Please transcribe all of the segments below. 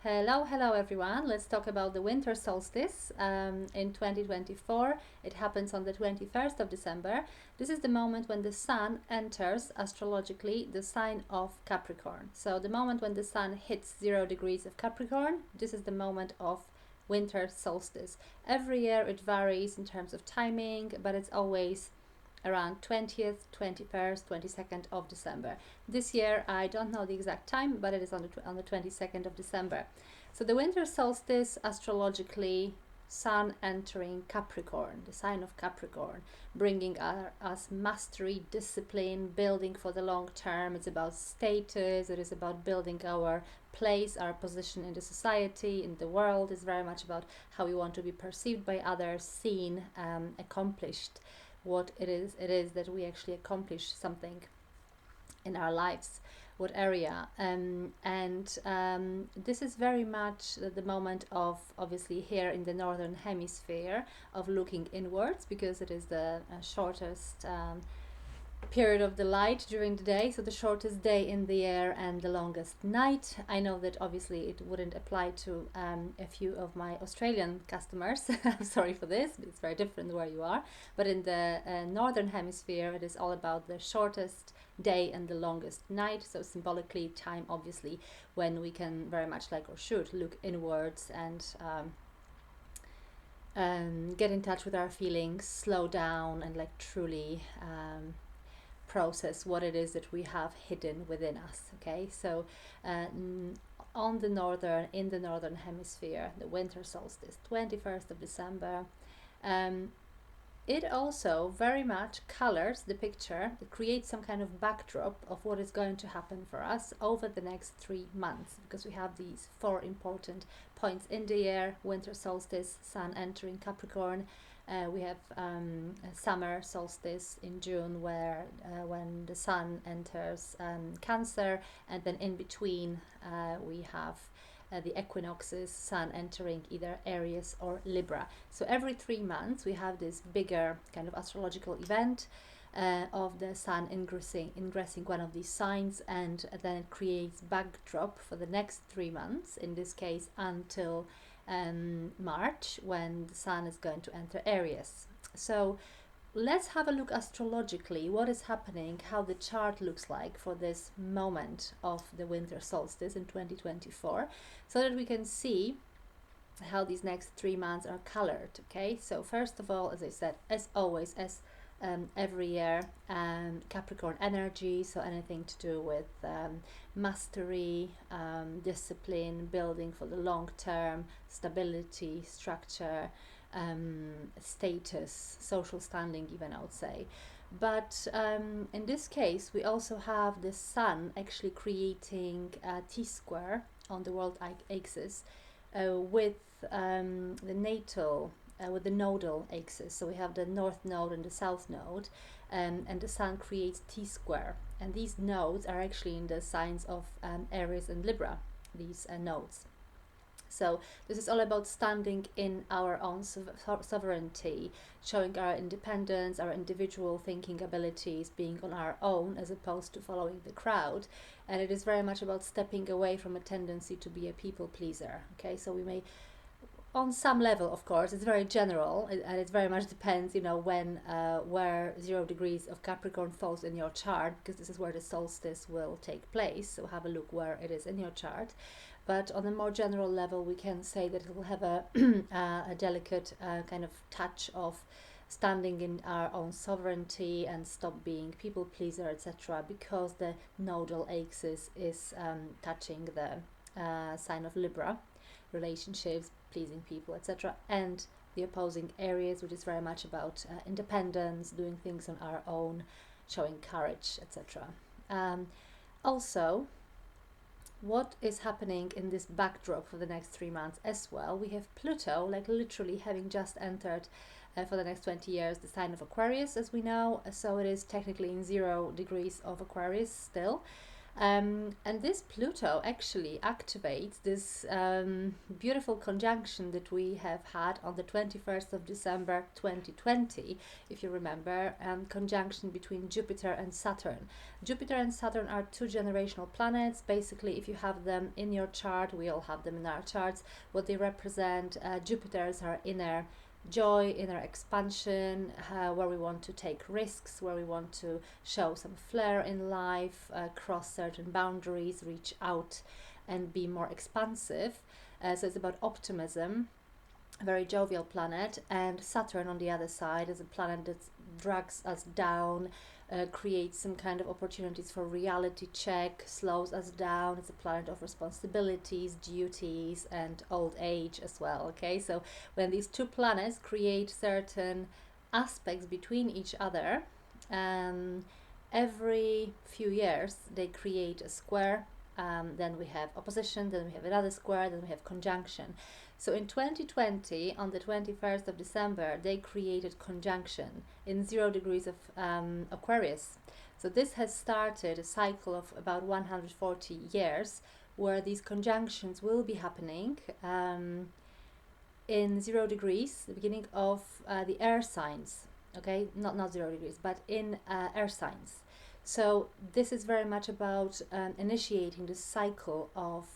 Hello everyone. Let's talk about the winter solstice in 2024. It happens on the 21st of December. This is the moment when the sun enters astrologically the sign of Capricorn. So, the moment when the sun hits 0 degrees of Capricorn, this is the moment of winter solstice. Every year it varies in terms of timing, but it's always around 20th, 21st, 22nd of December. This year I don't know the exact time, but it is on the 22nd of December. So the winter solstice astrologically, sun entering Capricorn, the sign of Capricorn, bringing us mastery, discipline, building for the long term. It's about status, it is about building our place, our position in the society, in the world. It's very much about how we want to be perceived by others, seen, accomplished, what it is that we actually accomplish something in our lives, what area, and this is very much the moment of, obviously here in the northern hemisphere, of looking inwards, because it is the shortest period of the light during the day, so the shortest day in the year and the longest night. I know that obviously it wouldn't apply to a few of my Australian customers. I'm sorry for this, it's very different where you are, but in the northern hemisphere it is all about the shortest day and the longest night. So symbolically, time obviously when we can very much, like, or should, look inwards and get in touch with our feelings, slow down, and like truly process what it is that we have hidden within us. Okay, so in the northern hemisphere, the winter solstice, 21st of December, it also very much colors the picture. It creates some kind of backdrop of what is going to happen for us over the next 3 months, because we have these 4 important points in the year: winter solstice, sun entering Capricorn. We have a summer solstice in June, where when the sun enters Cancer, and then in between we have the equinoxes, sun entering either Aries or Libra. So every 3 months we have this bigger kind of astrological event of the sun ingressing one of these signs, and then it creates backdrop for the next 3 months, in this case until March, when the sun is going to enter Aries. So let's have a look astrologically what is happening, how the chart looks like for this moment of the winter solstice in 2024, so that we can see how these next 3 months are colored. Okay, so first of all, as I said, as always, as every year, Capricorn energy, so anything to do with mastery, discipline, building for the long term, stability, structure, status, social standing, even, I would say. But in this case, we also have the sun actually creating a T-square on the world axis with the natal with the nodal axis. So we have the north node and the south node, and the sun creates T-square. And these nodes are actually in the signs of Aries and Libra, these nodes. So this is all about standing in our own sovereignty, showing our independence, our individual thinking abilities, being on our own as opposed to following the crowd. And it is very much about stepping away from a tendency to be a people pleaser. Okay, so we may, on some level, of course, it's very general, and it very much depends, when where 0 degrees of Capricorn falls in your chart, because this is where the solstice will take place. So have a look where it is in your chart. But on a more general level, we can say that it will have a a delicate kind of touch of standing in our own sovereignty and stop being people pleaser, etc., because the nodal axis is touching the sign of Libra, relationships, pleasing people, etc., and the opposing Aries, which is very much about independence, doing things on our own, showing courage, etc. Also, what is happening in this backdrop for the next 3 months as well? We have Pluto, like literally having just entered for the next 20 years the sign of Aquarius, as we know. So it is technically in 0 degrees of Aquarius still. And this Pluto actually activates this beautiful conjunction that we have had on the 21st of December 2020, if you remember, conjunction between Jupiter and Saturn. Jupiter and Saturn are two generational planets. Basically, if you have them in your chart, we all have them in our charts, what they represent, Jupiter's are inner joy, inner expansion, where we want to take risks, where we want to show some flair in life, cross certain boundaries, reach out and be more expansive. So it's about optimism, a very jovial planet. And Saturn on the other side is a planet that drags us down, creates some kind of opportunities for reality check, slows us down. It's a planet of responsibilities, duties, and old age as well. Okay, so when these two planets create certain aspects between each other, every few years they create a square. Then we have opposition, then we have another square, then we have conjunction. So in 2020, on the 21st of December, they created conjunction in 0 degrees of Aquarius. So this has started a cycle of about 140 years where these conjunctions will be happening in 0 degrees, the beginning of the air signs. Okay, not 0 degrees, but in air signs. So this is very much about initiating the cycle of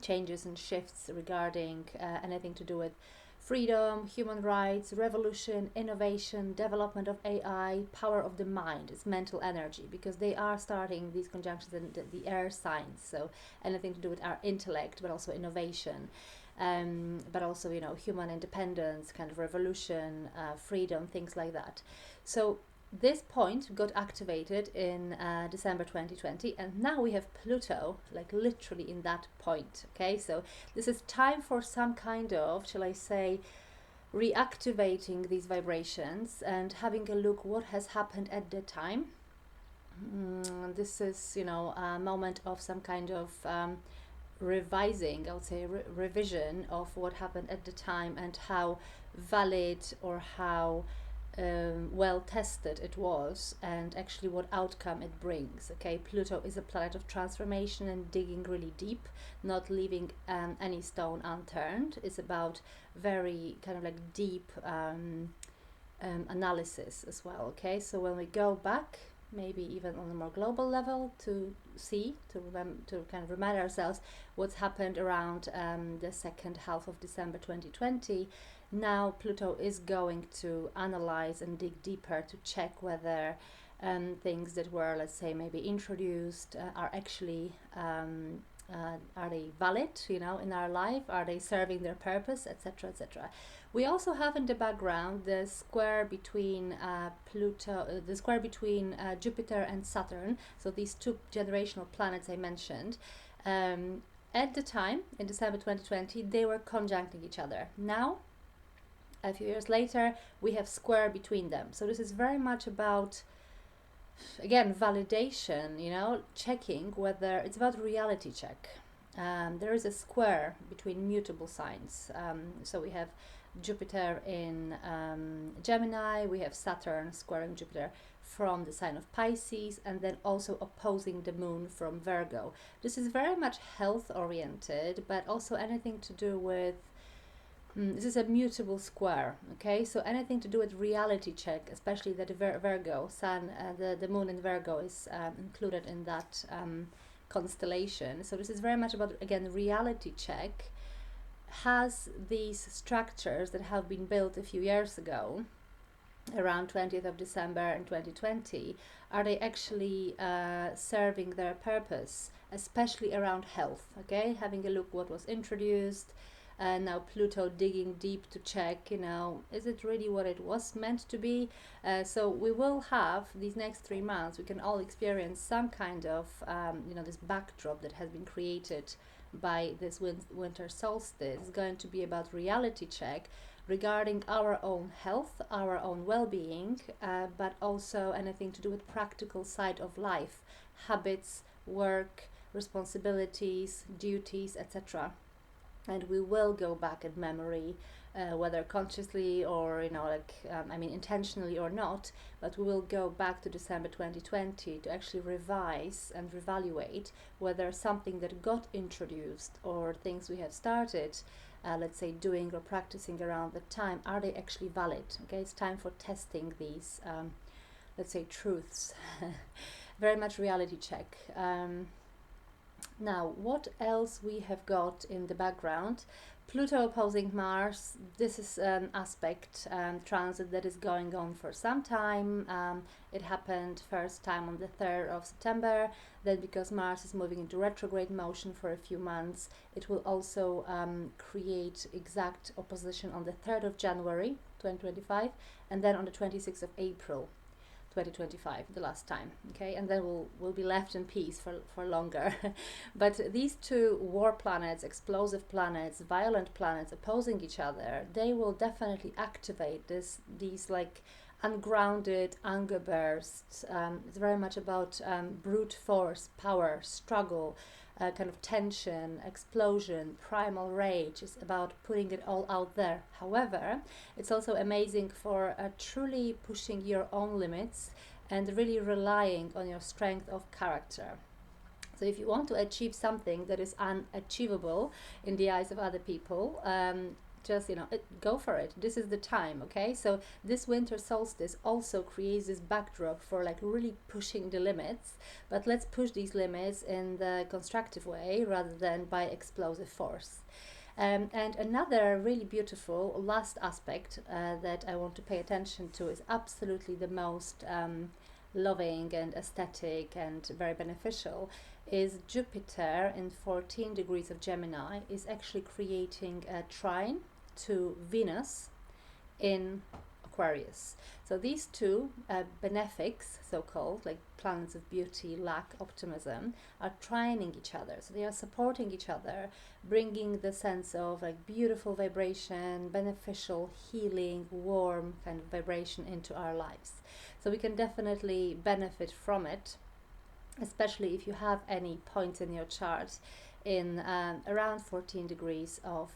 changes and shifts regarding anything to do with freedom, human rights, revolution, innovation, development of AI, power of the mind. It's mental energy, because they are starting these conjunctions in the air signs. So anything to do with our intellect, but also innovation, but also, you know, human independence, kind of revolution, freedom, things like that. So this point got activated in December 2020, and now we have Pluto like literally in that point. Okay, so this is time for some kind of, shall I say, reactivating these vibrations and having a look what has happened at the time. This is, you know, a moment of some kind of revising, I would say, revision of what happened at the time and how valid or how well tested it was, and actually what outcome it brings. Okay, Pluto is a planet of transformation and digging really deep, not leaving any stone unturned. It's about very kind of like deep analysis as well. Okay, so when we go back, maybe even on a more global level, to see, to kind of remind ourselves what's happened around the second half of December 2020. Now Pluto is going to analyze and dig deeper to check whether things that were, let's say, maybe introduced are actually are they valid, you know, in our life? Are they serving their purpose, etc., etc. We also have in the background the square between Jupiter and Saturn. So these two generational planets I mentioned. At the time, in December 2020, they were conjuncting each other. Now, a few years later, we have square between them. So this is very much about, again, validation, you know, checking whether it's about reality check. There is a square between mutable signs. So we have Jupiter in Gemini, we have Saturn squaring Jupiter from the sign of Pisces, and then also opposing the moon from Virgo. This is very much health oriented, but also anything to do with this is a mutable square. Okay, so anything to do with reality check, especially that Virgo sun, the moon in Virgo is included in that constellation. So this is very much about, again, reality check. Has these structures that have been built a few years ago, around 20th of December in 2020, are they actually serving their purpose, especially around health? Okay, having a look what was introduced. And now Pluto digging deep to check, you know, is it really what it was meant to be? So we will have these next 3 months, we can all experience some kind of, you know, this backdrop that has been created by this winter solstice. Is going to be about reality check regarding our own health, our own well-being, but also anything to do with practical side of life, habits, work, responsibilities, duties, etc. and we will go back in memory, whether consciously or intentionally or not, but we will go back to December 2020 to actually revise and reevaluate whether something that got introduced or things we have started, let's say doing or practicing around the time, are they actually valid? Okay, it's time for testing these, let's say, truths. Very much reality check. Now, what else we have got in the background? Pluto opposing Mars. This is an aspect transit that is going on for some time. It happened first time on the 3rd of September. Then, because Mars is moving into retrograde motion for a few months, it will also create exact opposition on the 3rd of January 2025, and then on the 26th of April 2025, the last time. Okay, and then we'll be left in peace for longer. But these two war planets, explosive planets, violent planets opposing each other, they will definitely activate these like ungrounded anger bursts. It's very much about brute force, power, struggle, kind of tension, explosion, primal rage. Is about putting it all out there. However, it's also amazing for truly pushing your own limits and really relying on your strength of character. So if you want to achieve something that is unachievable in the eyes of other people, just go for it. This is the time. Okay, so this winter solstice also creates this backdrop for like really pushing the limits, but let's push these limits in the constructive way rather than by explosive force. And another really beautiful last aspect that I want to pay attention to is absolutely the most loving and aesthetic and very beneficial, is Jupiter in 14 degrees of Gemini is actually creating a trine to Venus in Aquarius. So these two benefics, so-called, like planets of beauty, luck, optimism, are trining each other. So they are supporting each other, bringing the sense of like beautiful vibration, beneficial, healing, warm kind of vibration into our lives. So we can definitely benefit from it, especially if you have any points in your chart in around 14 degrees of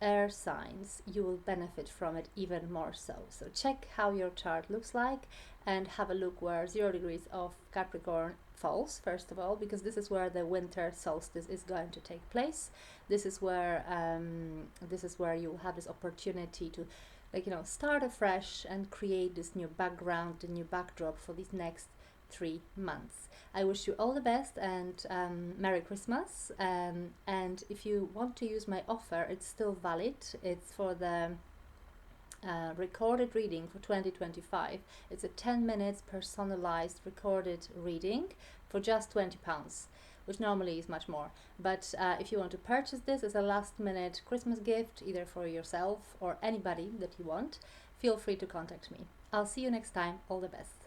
air signs. You will benefit from it even more so. So check how your chart looks like and have a look where 0 degrees of Capricorn falls, first of all, because this is where the winter solstice is going to take place. This is where you will have this opportunity to start afresh and create this new background, the new backdrop for these next 3 months. I wish you all the best and Merry Christmas. And if you want to use my offer, it's still valid. It's for the recorded reading for 2025. It's a 10 minutes personalized recorded reading for just £20, which normally is much more. But if you want to purchase this as a last minute Christmas gift, either for yourself or anybody that you want, feel free to contact me. I'll see you next time. All the best.